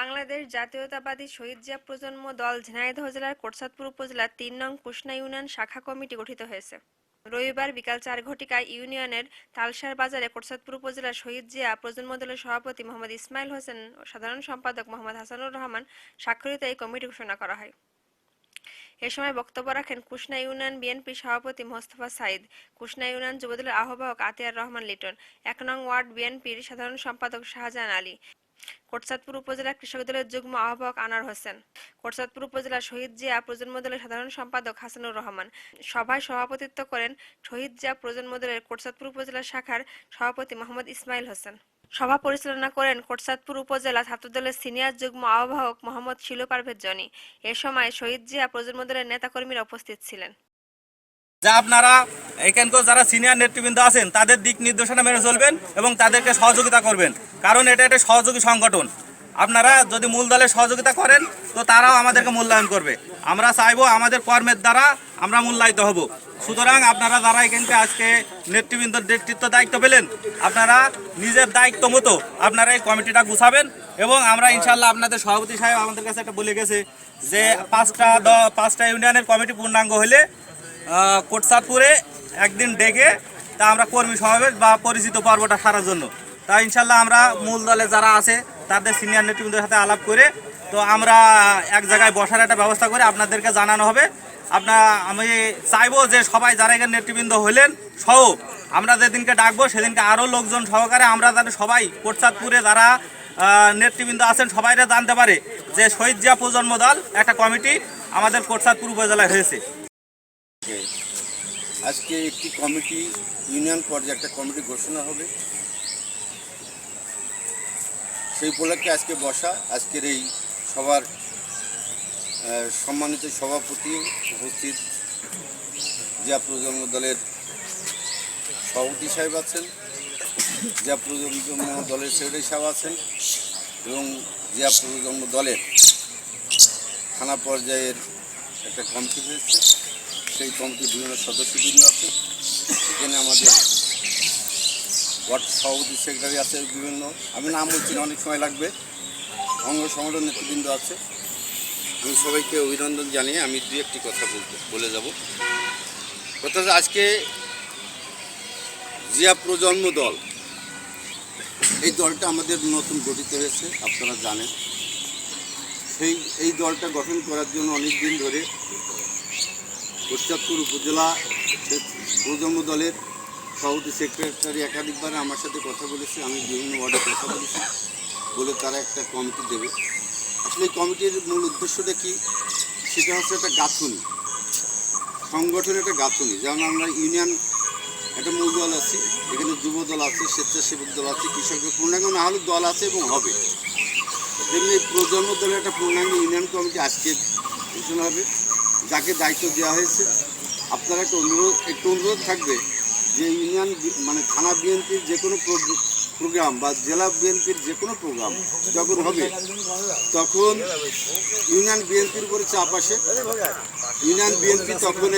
বাংলাদেশ জাতীয়তাবাদী শহীদ জিয়া প্রজন্ম দল ঝিনাইদহ জেলার কোটচাঁদপুর উপজেলার ৩ নং কুশনা ইউনিয়ন শাখা কমিটি গঠিত হয়েছে। রবিবার বিকাল ৪ ঘটিকায় ইউনিয়নের তালসার বাজারে কোটচাঁদপুর উপজেলার শহীদ জিয়া প্রজন্ম দলের সভাপতি মোহাম্মদ ইসমাইল হোসেন ও সাধারণ সম্পাদক মোহাম্মদ হাসানুর রহমান স্বাক্ষরিত এই কমিটি ঘোষণা করা হয়। এ সময় বক্তব্য রাখেন কুশনা ইউনিয়ন বিএনপি সভাপতি মোস্তফা সাইদ, কুশনা ইউনিয়ন যুবদলের আহ্বায়ক আতিয়ার রহমান লিটন, ১ নং ওয়ার্ড বিএনপির সাধারণ সম্পাদক শাহজাহান আলী, কোটচাঁদপুর উপজেলা কৃষক দলের যুগ্ম আহ্বায়ক আনার হোসেন, কোটচাঁদপুর উপজেলা শহীদ জিয়া প্রজন্ম দলের সাধারণ সম্পাদক হাসানুর রহমান। সভায় সভাপতিত্ব করেন শহীদ জিয়া প্রজন্ম দলের কোটচাঁদপুর উপজেলা শাখার সভাপতি মোহাম্মদ ইসমাইল হোসেন। সভা পরিচালনা করেন কোটচাঁদপুর উপজেলা ছাত্রদলের সিনিয়র যুগ্ম আহ্বায়ক মোহাম্মদ শিলু পারভেজ জনি। এ সময় শহীদ জিয়া প্রজন্ম দলের নেতাকর্মীরা উপস্থিত ছিলেন। আপনারা এখানকার যারা সিনিয়র নেতৃবৃন্দ আছেন তাদের দিক নির্দেশনা মেনে চলবেন এবং তাদেরকে সহযোগিতা করবেন, কারণ এটা একটা সহযোগী সংগঠন। আপনারা যদি মূল দলের সহযোগিতা করেন তো তারাও আমাদেরকে মূল্যায়ন করবে। আমরা চাইবো আমাদের কর্মের দ্বারা আমরা মূল্যায়িত হব। সুতরাং আপনারা যারা এখানকে আজকে নেতৃবৃন্দর নেতৃত্ব দায়িত্ব পেলেন, আপনারা নিজের দায়িত্ব মতো আপনারা এই কমিটিটা গুছাবেন এবং আমরা ইনশাল্লাহ আপনাদের সভাপতি সাহেব আমাদের কাছে একটা বলে গেছে যে পাঁচটা ইউনিয়নের কমিটি পূর্ণাঙ্গ হলে কোটচাঁদপুরে একদিন ডেকে তা আমরা কর্মী সমাবেশ বা পরিচিত পর্বটা সারার জন্য তা ইনশাল্লাহ আমরা মূল দলে যারা আছে তাদের সিনিয়র নেতৃবৃন্দের সাথে আলাপ করে তো আমরা এক জায়গায় বসার একটা ব্যবস্থা করে আপনাদেরকে জানানো হবে। আমি চাইবো যে সবাই যারা এখানে নেতৃবৃন্দ হলেন সহ আমরা যেদিনকে ডাকবো সেদিনকে আরও লোকজন সহকারে আমরা যাতে সবাই কোটচাঁদপুরে যারা নেতৃবৃন্দ আছেন সবাইরা জানতে পারে যে শহীদ জিয়া প্রজন্ম দল একটা কমিটি আমাদের কোটচাঁদপুর উপজেলায় হয়েছে। আজকে একটি কমিটি ইউনিয়ন পর্যায়ে একটা কমিটি ঘোষণা হবে, সেই উপলক্ষে আজকে বসা। আজকের এই সবার সম্মানিত সভাপতি উপস্থিত জিয়া প্রজন্ম দলের সভাপতি সাহেব আছেন, জিয়া প্রজন্ম দলের সেক্রেটারি সাহেব আছেন এবং জিয়া প্রজন্ম দলের থানা পর্যায়ের একটা কমিটি হয়েছে, সেই কমিটির বিভিন্ন সদস্যবৃন্দ আছে। এখানে আমাদের ওয়ার্ড সভাপতি সেক্রেটারি আছে বিভিন্ন, আমি নাম বলছি না অনেক সময় লাগবে, অঙ্গ সংগঠন নেতৃবৃন্দ আছে। আমি সবাইকে অভিনন্দন জানিয়ে আমি দুই একটি কথা বলে যাব। অর্থাৎ আজকে জিয়া প্রজন্ম দল, এই দলটা আমাদের নতুন গঠিত হয়েছে, আপনারা জানেন। এই দলটা গঠন করার জন্য অনেক দিন ধরে কোটচাঁদপুর উপজেলা প্রজন্ম দলের সভাপতি সেক্রেটারি একাধিকবার আমার সাথে কথা বলেছে, আমি বিভিন্ন ওয়ার্ডে কথা বলেছি, বলে তারা একটা কমিটি দেবে। আসলে এই কমিটির মূল উদ্দেশ্যটা কি, সেটা হচ্ছে একটা গাঁথুনি, সংগঠনের একটা গাঁথুনি। যেমন আমরা ইউনিয়ন একটা মূল দল আছি, এখানে যুব দল আছে, স্বেচ্ছাসেবক দল আছে, কৃষকের পূর্ণাঙ্গ না হলে দল আছে এবং হবে। তেমনি প্রজন্ম দলের একটা পূর্ণাঙ্গ ইউনিয়ন কমিটি আজকে ঘোষণা হবে, যাকে দায়িত্ব দেওয়া হয়েছে। আপনারা একটু অনুরোধ থাকবে যে ইউনিয়ন মানে থানা বিএনপির যে কোনো প্রোগ্রাম বা জেলা বিএনপির যে কোনো প্রোগ্রাম যখন হবে তখন ইউনিয়ন বিএনপির উপরে চাপ আসে। ইউনিয়ন বিএনপি তখন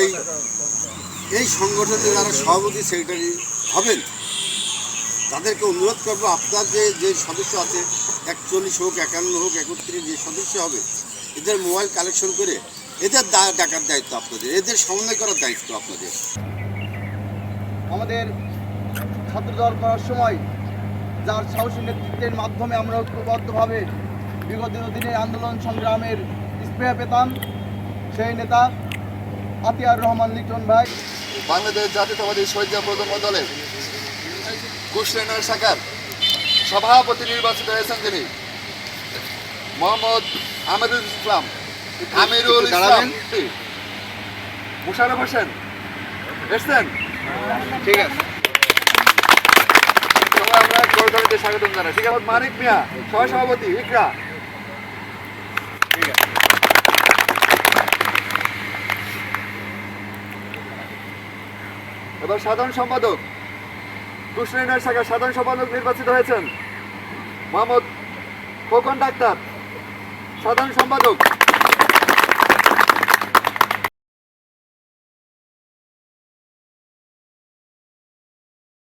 এই সংগঠনের যারা সভাপতি সেক্রেটারি হবেন তাদেরকে অনুরোধ করবো, আপনার যে সদস্য আছে 41 হোক 51 হোক 31 যে সদস্য হবে এদের মোবাইল কালেকশন করে এদের ডাকার দায়িত্ব আপনাদের, এদের সমন্বয় করার দায়িত্ব আপনাদের। আমাদের ছাত্রদল করার সময় যার সাহসী নেতৃত্বের মাধ্যমে আমরা ঐক্যবদ্ধভাবে বিগত দিনে আন্দোলন সংগ্রামের স্পৃহা পেতাম, সেই নেতা আতিয়ার রহমান লিটন ভাই বাংলাদেশ জাতীয়তাবাদী শহীদ জিয়া প্রজন্ম দলের কুশনা শাখার সভাপতি নির্বাচিত হয়েছেন তিনি মোহাম্মদ আমিরুল ইসলাম মুশারফ হোসেন এসছেন। ঠিক আছে, আমরা কর্মীদের স্বাগতম জানাই। ঠিক আছে, মানিক মিয়া সহ সভাপতি ইকরা। ঠিক আছে, এবার সাধারণ সম্পাদক কুশনা শাখার সাধারণ সম্পাদক নির্বাচিত হয়েছেন মোহাম্মদ খোকন ডাক্তার, সাধারণ সম্পাদক।